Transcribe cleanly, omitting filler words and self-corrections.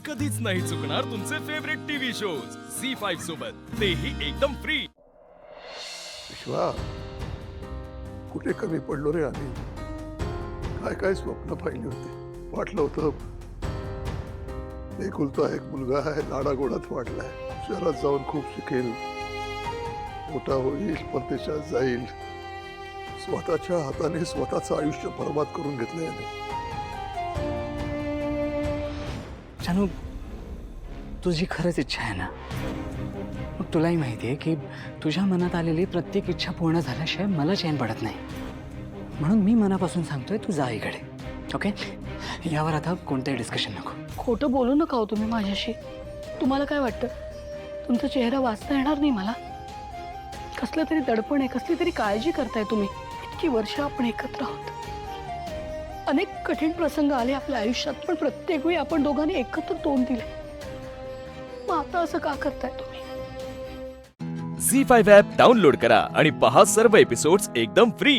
कधीच नाही चुकणार तुमचे फेवरेट टीव्ही शोज झी5 सोबत, तेही एकदम फ्री। विश्वा, कुठे कमी पडलो रे आम्ही? काय काय स्वप्न पाहिली होती, वाटलं होतं एकुलता एक मुलगा आहे, लाडागोडात वाढलाय, शहरात जाऊन खूप शिकेल, मोठा होईल, परदेशात जाईल, स्वतःच्या हाताने स्वतःचं आयुष्य बर्बाद करून घेतलंय याने। जानू, तुझी खरंच इच्छा आहे ना? मग तुलाही माहिती आहे की तुझ्या मनात आलेली प्रत्येक इच्छा पूर्ण झाल्याशिवाय मला चैन पडत नाही। म्हणून मी मनापासून सांगतोय, तू जा इकडे, ओके? यावर आता कोणतंही डिस्कशन नको। खोटं बोलू नका हो तुम्ही माझ्याशी। तुम्हाला काय वाटतं, तुमचा चेहरा वाचता येणार नाही मला? कसलं तरी दडपण आहे, कसली तरी काळजी करताय तुम्ही। इतकी वर्ष आपण एकत्र आहोत, अनेक कठीण प्रसंग आले आपल्या आयुष्यात, पण प्रत्येक वेळी आपण दोघांनी एकत्र तोंड दिले। मग आता असं का करताय तुम्ही? झी5 ॲप डाउनलोड करा आणि पहा सर्व एपिसोड्स एकदम फ्री।